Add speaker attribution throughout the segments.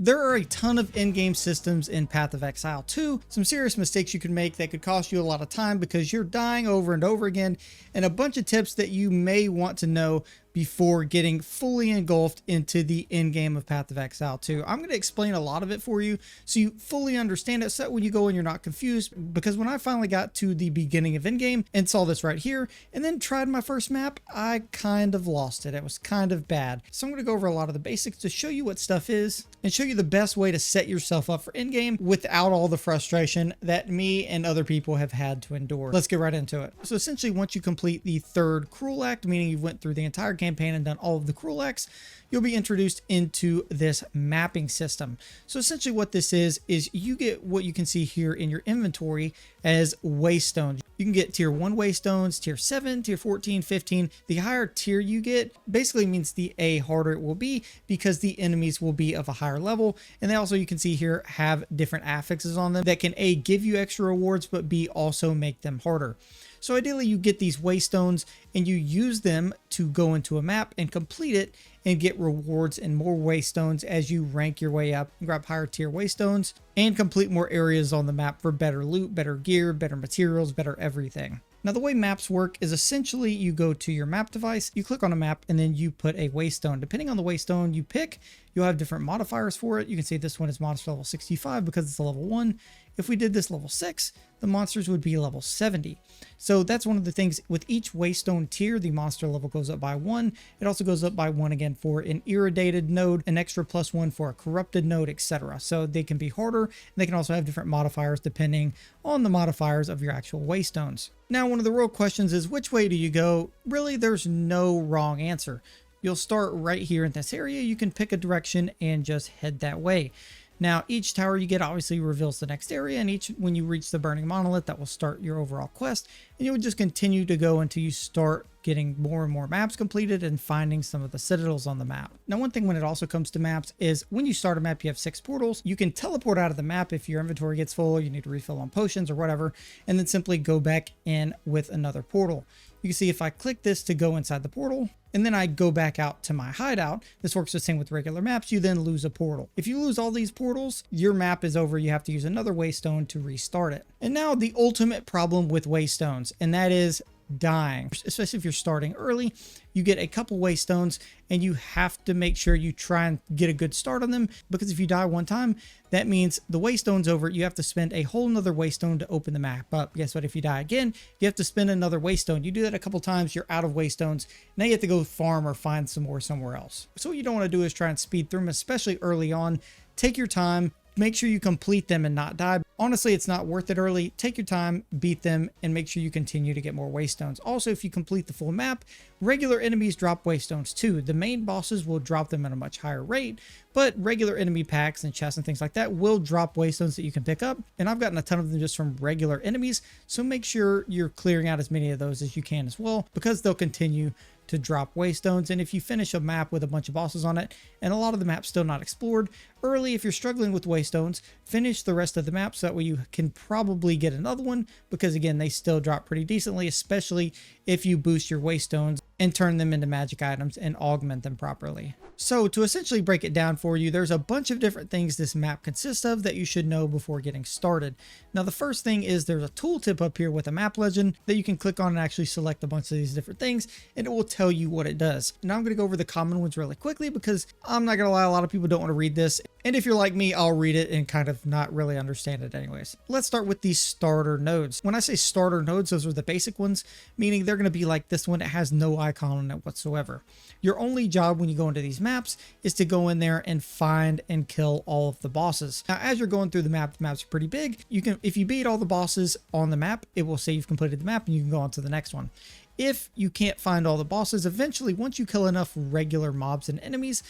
Speaker 1: There are a ton of in-game systems in Path of Exile 2, some serious mistakes you can make that could cost you a lot of time because you're dying over and over again, and a bunch of tips that you may want to know before getting fully engulfed into the end game of Path of Exile 2. I'm going to explain a lot of it for you so you fully understand it, so that when you go in you're not confused, because when I finally got to the beginning of endgame and saw this right here and then tried my first map, I kind of lost it. It was kind of bad. So I'm going to go over a lot of the basics to show you what stuff is and show you the best way to set yourself up for endgame without all the frustration that me and other people have had to endure. Let's get right into it. So essentially, once you complete the third cruel act, meaning you went through the entire campaign and done all of the cruel acts, you'll be introduced into this mapping system. So essentially what this is you get what you can see here in your inventory as Waystones. You can get tier 1 Waystones, tier 7, tier 14, 15. The higher tier you get basically means the harder it will be, because the enemies will be of a higher level. And they also, you can see here, have different affixes on them that can A, give you extra rewards, but B, also make them harder. So ideally you get these Waystones and you use them to go into a map and complete it and get rewards and more Waystones as you rank your way up and grab higher tier Waystones and complete more areas on the map for better loot, better gear, better materials, better everything. Now, the way maps work is essentially you go to your map device, you click on a map, and then you put a Waystone. Depending on the Waystone you pick, you'll have different modifiers for it. You can see this one is monster level 65 because it's a level 1. If we did this level 6, the monsters would be level 70. So that's one of the things with each Waystone tier, the monster level goes up by 1. It also goes up by 1 again for an irradiated node, an extra +1 for a corrupted node, etc. So they can be harder, and they can also have different modifiers depending on the modifiers of your actual Waystones. Now, one of the real questions is, which way do you go? Really, there's no wrong answer. You'll start right here in this area. You can pick a direction and just head that way. Now, each tower you get obviously reveals the next area, and when you reach the burning monolith, that will start your overall quest, and you would just continue to go until you start getting more and more maps completed and finding some of the citadels on the map. Now, one thing when it also comes to maps is when you start a map, you have 6 portals. You can teleport out of the map if your inventory gets full or you need to refill on potions or whatever, and then simply go back in with another portal. You can see if I click this to go inside the portal, and then I go back out to my hideout, this works the same with regular maps, you then lose a portal. If you lose all these portals, your map is over. You have to use another Waystone to restart it. And now the ultimate problem with Waystones, and that is dying. Especially if you're starting early, you get a couple Waystones and you have to make sure you try and get a good start on them, because if you die one time, that means the Waystone's over. You have to spend a whole nother Waystone to open the map up. Guess what? If you die again, you have to spend another Waystone. You do that a couple times, you're out of Waystones. Now you have to go farm or find some more somewhere else. So what you don't want to do is try and speed through them, especially early on. Take your time. Make sure you complete them and not die. Honestly, it's not worth it early. Take your time, beat them, and make sure you continue to get more Waystones. Also, if you complete the full map, regular enemies drop Waystones too. The main bosses will drop them at a much higher rate, but regular enemy packs and chests and things like that will drop Waystones that you can pick up. And I've gotten a ton of them just from regular enemies, so make sure you're clearing out as many of those as you can as well, because they'll continue to drop Waystones. And if you finish a map with a bunch of bosses on it and a lot of the map's still not explored early, if you're struggling with Waystones, finish the rest of the map so that way you can probably get another one, because again, they still drop pretty decently, especially if you boost your Waystones and turn them into magic items and augment them properly. So to essentially break it down for you, there's a bunch of different things this map consists of that you should know before getting started. Now, the first thing is there's a tooltip up here with a map legend that you can click on and actually select a bunch of these different things, and it will tell you what it does. Now I'm going to go over the common ones really quickly, because I'm not going to lie, a lot of people don't want to read this. And if you're like me, I'll read it and kind of not really understand it anyways. Let's start with these starter nodes. When I say starter nodes, those are the basic ones, meaning they're going to be like this one. It has no icon on it whatsoever. Your only job when you go into these maps is to go in there and find and kill all of the bosses. Now, as you're going through the maps are pretty big. If you beat all the bosses on the map, it will say you've completed the map and you can go on to the next one. If you can't find all the bosses, eventually, once you kill enough regular mobs and enemies,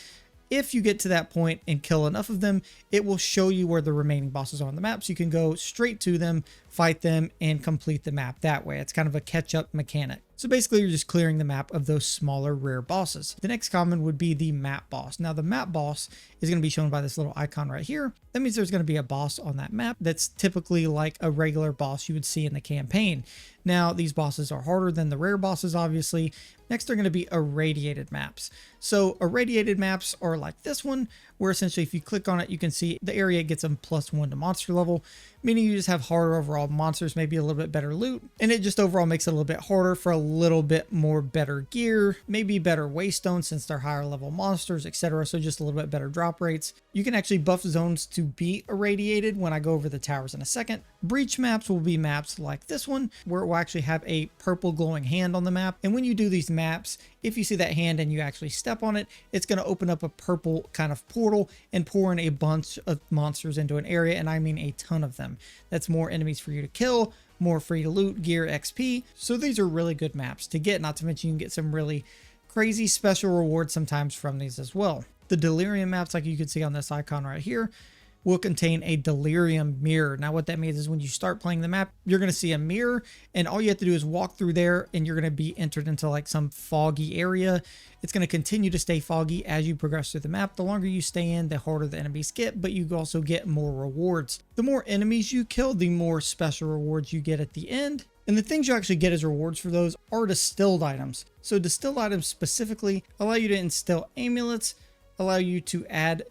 Speaker 1: if you get to that point and kill enough of them, it will show you where the remaining bosses are on the map, so you can go straight to them, fight them, and complete the map that way. It's kind of a catch-up mechanic. So basically, you're just clearing the map of those smaller rare bosses. The next common would be the map boss. Now, the map boss is going to be shown by this little icon right here. That means there's going to be a boss on that map that's typically like a regular boss you would see in the campaign. Now, these bosses are harder than the rare bosses, obviously. Next, they're going to be irradiated maps. So irradiated maps are like this one, where essentially if you click on it, you can see the area gets them +1 to monster level, meaning you just have harder overall monsters, maybe a little bit better loot, and it just overall makes it a little bit harder for a little bit more better gear, maybe better Waystones since they're higher level monsters, etc. So just a little bit better drop rates. You can actually buff zones to be irradiated when I go over the towers in a second. Breach maps will be maps like this one, where it will actually have a purple glowing hand on the map. And when you do these maps, if you see that hand and you actually step on it, it's going to open up a purple kind of portal and pour in a bunch of monsters into an area. And I mean a ton of them. That's more enemies for you to kill, more free to loot, gear, XP. So these are really good maps to get, not to mention you can get some really crazy special rewards sometimes from these as well. The delirium maps, like you can see on this icon right here, will contain a delirium mirror. Now what that means is when you start playing the map, you're going to see a mirror, and all you have to do is walk through there and you're going to be entered into like some foggy area. It's going to continue to stay foggy as you progress through the map. The longer you stay in, the harder the enemies get, but you also get more rewards. The more enemies you kill, the more special rewards you get at the end. And the things you actually get as rewards for those are distilled items. So distilled items specifically allow you to instill amulets, allow you to add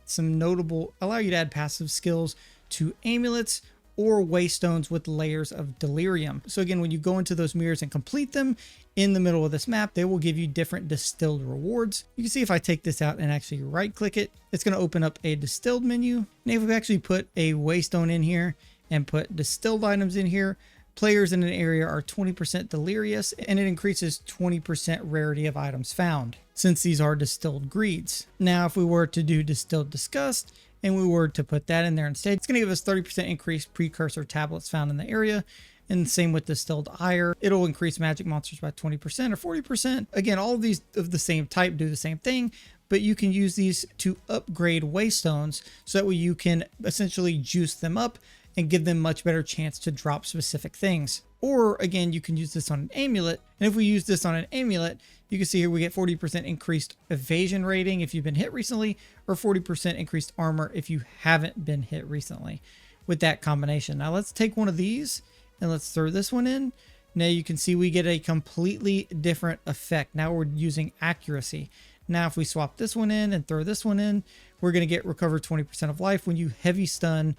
Speaker 1: passive skills to amulets or Waystones with layers of delirium. So again, when you go into those mirrors and complete them in the middle of this map, they will give you different distilled rewards. You can see if I take this out and actually right click it, it's going to open up a distilled menu. And if we actually put a Waystone in here and put distilled items in here, players in an area are 20% delirious, and it increases 20% rarity of items found, since these are distilled greeds. Now, if we were to do distilled disgust, and we were to put that in there instead, it's going to give us 30% increased precursor tablets found in the area, and same with distilled ire. It'll increase magic monsters by 20% or 40%. Again, all of these of the same type do the same thing, but you can use these to upgrade Waystones, so that way you can essentially juice them up and give them much better chance to drop specific things. Or again, you can use this on an amulet. And if we use this on an amulet, you can see here we get 40% increased evasion rating if you've been hit recently, or 40% increased armor if you haven't been hit recently with that combination. Now let's take one of these and let's throw this one in. Now you can see we get a completely different effect. Now we're using accuracy. Now if we swap this one in and throw this one in, we're going to get recover 20% of life when you heavy stun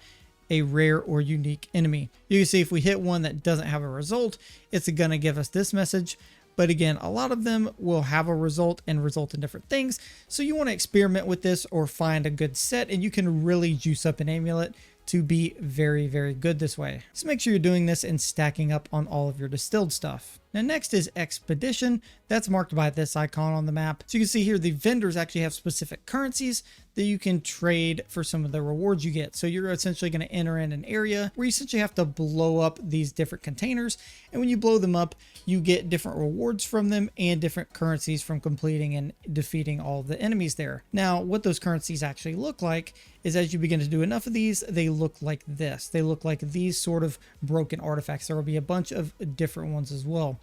Speaker 1: a rare or unique enemy. You can see if we hit one that doesn't have a result, it's going to give us this message. But again, a lot of them will have a result and result in different things. So you want to experiment with this or find a good set, and you can really juice up an amulet to be very, very good this way. So make sure you're doing this and stacking up on all of your distilled stuff. Now next is Expedition. That's marked by this icon on the map. So you can see here the vendors actually have specific currencies that you can trade for some of the rewards you get. So you're essentially going to enter in an area where you essentially have to blow up these different containers. And when you blow them up, you get different rewards from them and different currencies from completing and defeating all of the enemies there. Now, what those currencies actually look like is as you begin to do enough of these, they look like this. They look like these sort of broken artifacts. There will be a bunch of different ones as well.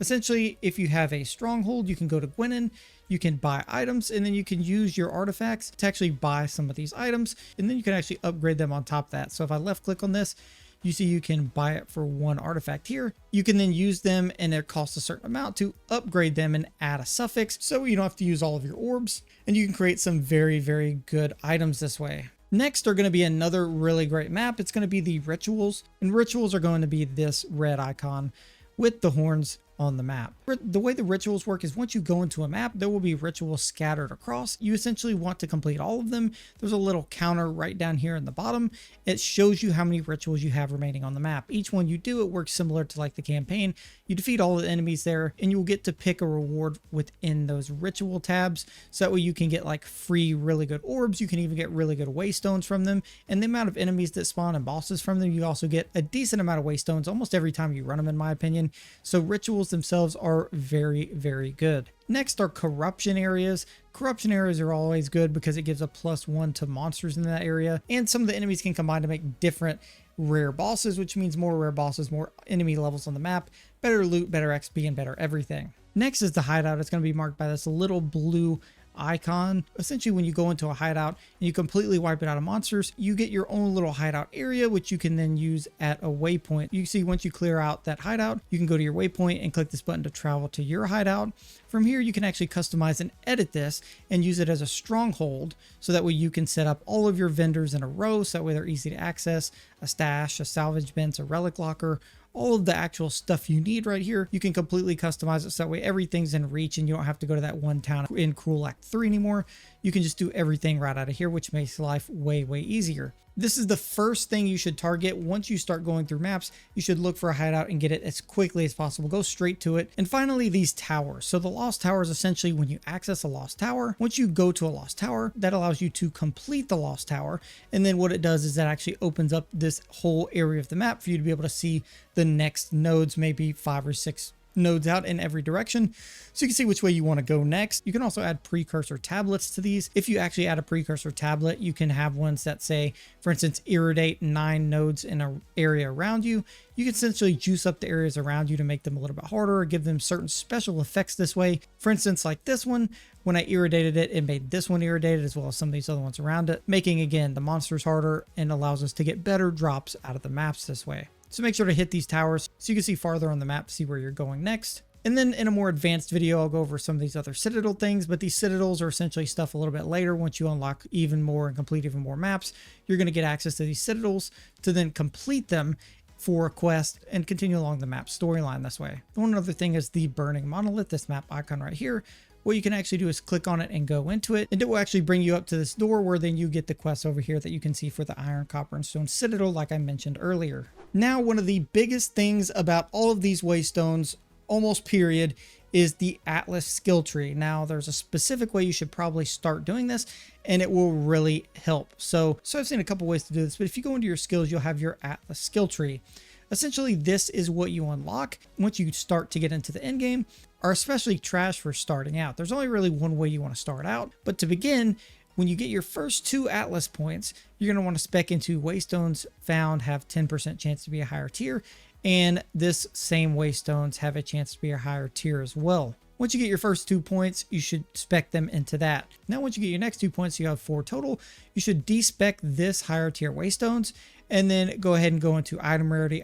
Speaker 1: Essentially, if you have a stronghold, you can go to Gwenin, you can buy items, and then you can use your artifacts to actually buy some of these items, and then you can actually upgrade them on top of that. So if I left click on this, you see you can buy it for one artifact here. You can then use them, and it costs a certain amount to upgrade them and add a suffix, so you don't have to use all of your orbs, and you can create some very, very good items this way. Next are going to be another really great map. It's going to be the rituals, and rituals are going to be this red icon with the horns on the map. The way the rituals work is once you go into a map, there will be rituals scattered across. You essentially want to complete all of them. There's a little counter right down here in the bottom. It shows you how many rituals you have remaining on the map. Each one you do, it works similar to like the campaign. You defeat all the enemies there, and you will get to pick a reward within those ritual tabs. So that way you can get like free, really good orbs. You can even get really good Waystones from them. And the amount of enemies that spawn and bosses from them, you also get a decent amount of Waystones almost every time you run them, in my opinion. So rituals themselves are very, very good. Next are corruption areas. Corruption areas are always good because it gives a +1 to monsters in that area, and some of the enemies can combine to make different rare bosses, which means more rare bosses, more enemy levels on the map, better loot, better XP, and better everything. Next is the hideout. It's going to be marked by this little blue icon. Essentially, when you go into a hideout and you completely wipe it out of monsters, you get your own little hideout area, which you can then use at a waypoint. You see, once you clear out that hideout, you can go to your waypoint and click this button to travel to your hideout. From here, you can actually customize and edit this and use it as a stronghold, so that way you can set up all of your vendors in a row, so that way they're easy to access, a stash, a salvage bin, a relic locker, all of the actual stuff you need right here. You can completely customize it so that way everything's in reach and you don't have to go to that one town in Cruel Act 3 anymore. You can just do everything right out of here, which makes life way easier. This is the first thing you should target. Once you start going through maps, you should look for a hideout and get it as quickly as possible. Go straight to it. And finally, these towers. So the lost tower is essentially when you access a lost tower. Once you go to a lost tower, that allows you to complete the lost tower. And then what it does is that actually opens up this whole area of the map for you to be able to see the next nodes, maybe 5 or 6 nodes out in every direction, so you can see which way you want to go next. You can also add precursor tablets to these. If you actually add a precursor tablet, you can have ones that say, for instance, irradiate 9 nodes in an area around you. You can essentially juice up the areas around you to make them a little bit harder or give them certain special effects this way. For instance, like this one, when I irradiated it, it made this one irradiated as well as some of these other ones around it, making, again, the monsters harder and allows us to get better drops out of the maps this way. So make sure to hit these towers so you can see farther on the map, see where you're going next. And then in a more advanced video, I'll go over some of these other citadel things, but these citadels are essentially stuff a little bit later. Once you unlock even more and complete even more maps, you're going to get access to these citadels to then complete them for a quest and continue along the map storyline this way. One other thing is the burning monolith, this map icon right here. What you can actually do is click on it and go into it, and it will actually bring you up to this door where then you get the quest over here that you can see for the iron, copper, and stone citadel like I mentioned earlier. Now, one of the biggest things about all of these Waystones, almost period, is the Atlas skill tree. Now, there's a specific way you should probably start doing this, and it will really help. So I've seen a couple ways to do this, but if you go into your skills, you'll have your Atlas skill tree. Essentially, this is what you unlock once you start to get into the end game, are especially trash for starting out. There's only really one way you want to start out, but to begin, when you get your first 2 Atlas points, you're going to want to spec into Waystones found have 10% chance to be a higher tier, and this same Waystones have a chance to be a higher tier as well. Once you get your first 2 points, you should spec them into that. Now, once you get your next 2 points, you have 4 total. You should despec this higher tier Waystones, and then go ahead and go into item rarity,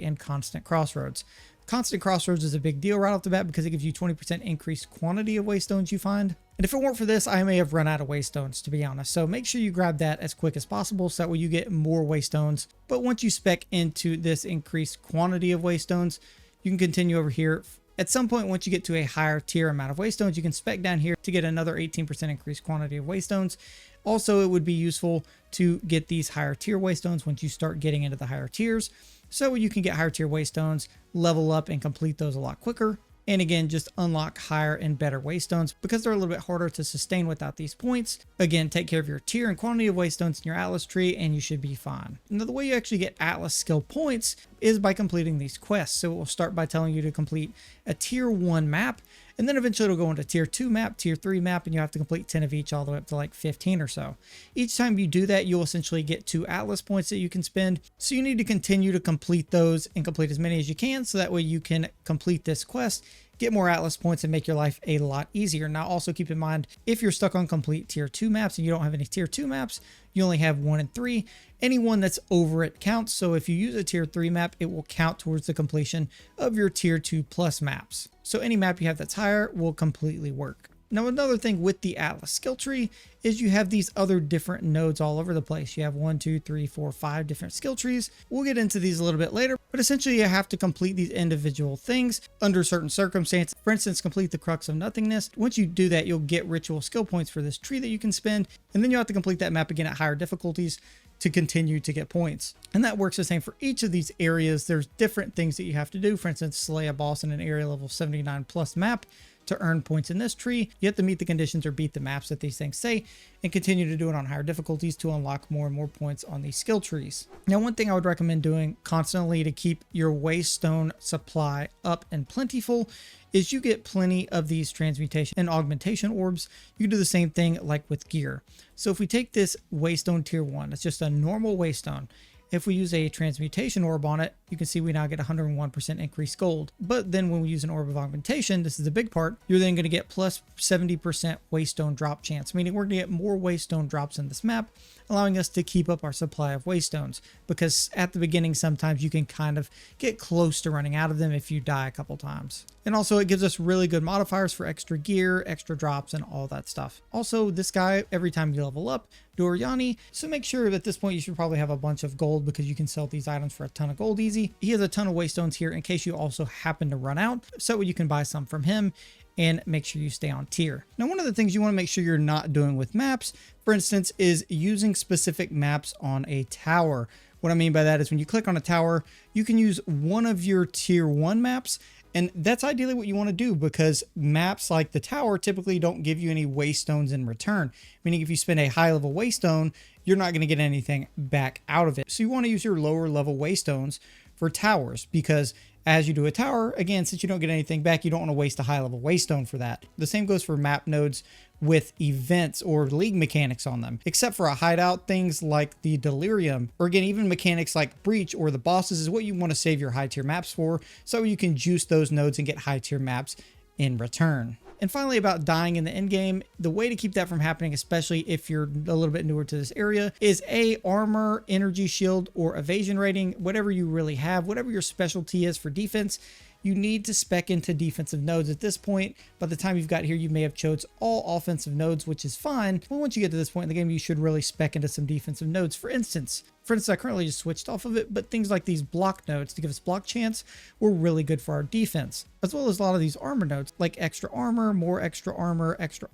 Speaker 1: and constant crossroads. Constant crossroads is a big deal right off the bat because it gives you 20% increased quantity of Waystones you find. And if it weren't for this, I may have run out of Waystones, to be honest. So make sure you grab that as quick as possible so that way you get more Waystones. But once you spec into this increased quantity of Waystones, you can continue over here. At some point, once you get to a higher tier amount of Waystones, you can spec down here to get another 18% increased quantity of Waystones. Also, it would be useful to get these higher tier Waystones once you start getting into the higher tiers, so you can get higher tier Waystones, level up and complete those a lot quicker. And again, just unlock higher and better Waystones because they're a little bit harder to sustain without these points. Again, take care of your tier and quantity of Waystones in your Atlas tree and you should be fine. Now, the way you actually get Atlas skill points is by completing these quests. So it will start by telling you to complete a tier 1 map, and then eventually it'll go into tier 2 map, tier 3 map, and you have to complete 10 of each all the way up to like 15 or so. Each time you do that, you'll essentially get 2 Atlas points that you can spend. So you need to continue to complete those and complete as many as you can, so that way you can complete this quest, get more Atlas points, and make your life a lot easier. Now, also keep in mind, if you're stuck on complete tier 2 maps and you don't have any tier 2 maps, you only have 1 and 3. Any one that's over it counts. So if you use a tier 3 map, it will count towards the completion of your tier 2 plus maps. So any map you have that's higher will completely work. Now, another thing with the Atlas skill tree is you have these other different nodes all over the place. You have 1, 2, 3, 4, 5 different skill trees. We'll get into these a little bit later, but essentially you have to complete these individual things under certain circumstances. For instance, complete the Crux of Nothingness. Once you do that, you'll get ritual skill points for this tree that you can spend, and then you'll have to complete that map again at higher difficulties to continue to get points. And that works the same for each of these areas. There's different things that you have to do. For instance, slay a boss in an area level 79 plus map to earn points in this tree. You have to meet the conditions or beat the maps that these things say, and continue to do it on higher difficulties to unlock more and more points on these skill trees. Now, one thing I would recommend doing constantly to keep your Waystone supply up and plentiful is you get plenty of these transmutation and augmentation orbs. You do the same thing like with gear. So if we take this Waystone tier 1, it's just a normal Waystone, If we use a transmutation orb on it, you can see we now get 101% increased gold. But then when we use an orb of augmentation, this is the big part, you're then going to get plus 70% waystone drop chance, meaning we're going to get more waystone drops in this map, allowing us to keep up our supply of waystones, because at the beginning sometimes you can kind of get close to running out of them if you die a couple times. And also it gives us really good modifiers for extra gear, extra drops, and all that stuff. Also, this guy, every time you level up, Doriani, so make sure at this point you should probably have a bunch of gold, because you can sell these items for a ton of gold easy. He has a ton of waystones here in case you also happen to run out, so you can buy some from him and make sure you stay on tier. Now, one of the things you want to make sure you're not doing with maps, for instance, is using specific maps on a tower. What I mean by that is when you click on a tower, you can use one of your tier 1 maps, and that's ideally what you want to do, because maps like the tower typically don't give you any waystones in return. Meaning if you spend a high level waystone, you're not going to get anything back out of it. So you want to use your lower level waystones for towers, because as you do a tower, again, since you don't get anything back, you don't want to waste a high level waystone for that. The same goes for map nodes with events or league mechanics on them, except for a hideout, things like the Delirium, or again, even mechanics like Breach or the bosses is what you want to save your high tier maps for, so you can juice those nodes and get high tier maps in return. And finally, about dying in the end game, the way to keep that from happening, especially if you're a little bit newer to this area, is armor, energy shield, or evasion rating, whatever you really have, whatever your specialty is for defense. You need to spec into defensive nodes at this point. By the time you've got here, you may have chose all offensive nodes, which is fine. But once you get to this point in the game, you should really spec into some defensive nodes. For instance, I currently just switched off of it, but things like these block nodes to give us block chance were really good for our defense, as well as a lot of these armor nodes like extra armor, more extra armor, extra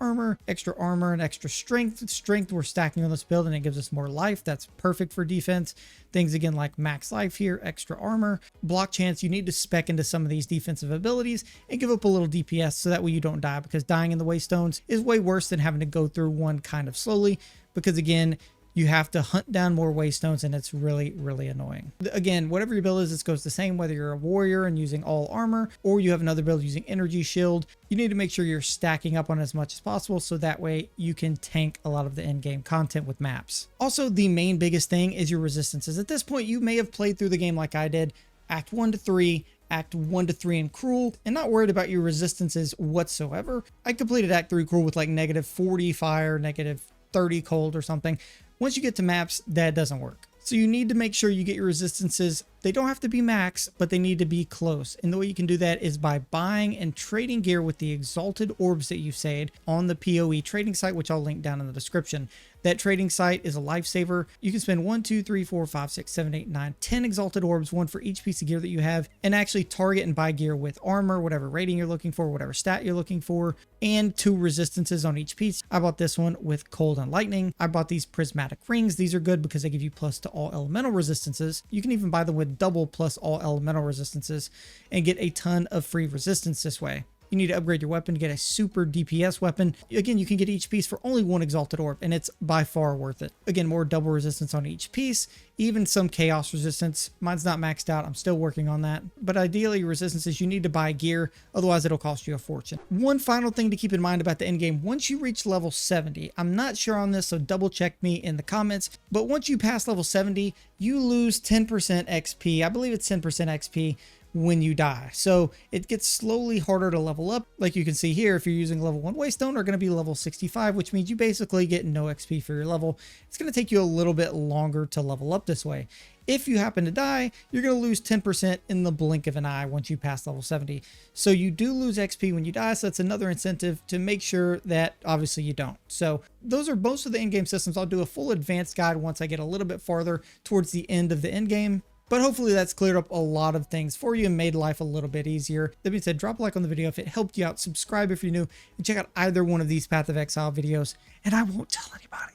Speaker 1: armor, and extra strength. Strength we're stacking on this build and it gives us more life. That's perfect for defense. Things again like max life here, extra armor, block chance. You need to spec into some of these defensive abilities and give up a little DPS so that way you don't die, because dying in the Waystones is way worse than having to go through one kind of slowly, because again, you have to hunt down more Waystones and it's really, really annoying. Again, whatever your build is, this goes the same whether you're a warrior and using all armor or you have another build using energy shield. You need to make sure you're stacking up on as much as possible so that way you can tank a lot of the end game content with maps. Also, the main biggest thing is your resistances. At this point, you may have played through the game like I did, Act 1 to 3, Act 1 to 3 in Cruel, and not worried about your resistances whatsoever. I completed Act 3 Cruel with like -40 fire, -30 cold or something. Once you get to maps, that doesn't work. So you need to make sure you get your resistances. They don't have to be max, but they need to be close. And the way you can do that is by buying and trading gear with the exalted orbs that you saved on the POE trading site, which I'll link down in the description. That trading site is a lifesaver. You can spend 1, 2, 3, 4, 5, 6, 7, 8, 9, 10 exalted orbs, one for each piece of gear that you have, and actually target and buy gear with armor, whatever rating you're looking for, whatever stat you're looking for, and 2 resistances on each piece. I bought this one with cold and lightning. I bought these prismatic rings. These are good because they give you plus to all elemental resistances. You can even buy them with double plus all elemental resistances and get a ton of free resistance this way. You need to upgrade your weapon to get a super DPS weapon. Again, you can get each piece for only 1 exalted orb, and it's by far worth it. Again, more double resistance on each piece, even some chaos resistance. Mine's not maxed out. I'm still working on that. But ideally, resistances, you need to buy gear. Otherwise, it'll cost you a fortune. One final thing to keep in mind about the end game, once you reach level 70, I'm not sure on this, so double check me in the comments. But once you pass level 70, you lose 10% XP. I believe it's 10% XP when you die. So it gets slowly harder to level up. Like you can see here, if you're using level 1 Waystone, are going to be level 65, which means you basically get no XP for your level. It's going to take you a little bit longer to level up this way. If you happen to die, you're going to lose 10% in the blink of an eye once you pass level 70. So you do lose XP when you die, so that's another incentive to make sure that obviously you don't. So those are most of the in-game systems. I'll do a full advanced guide once I get a little bit farther towards the end of the end game. But hopefully that's cleared up a lot of things for you and made life a little bit easier. That being said, drop a like on the video if it helped you out, subscribe if you're new, and check out either one of these Path of Exile videos, and I won't tell anybody.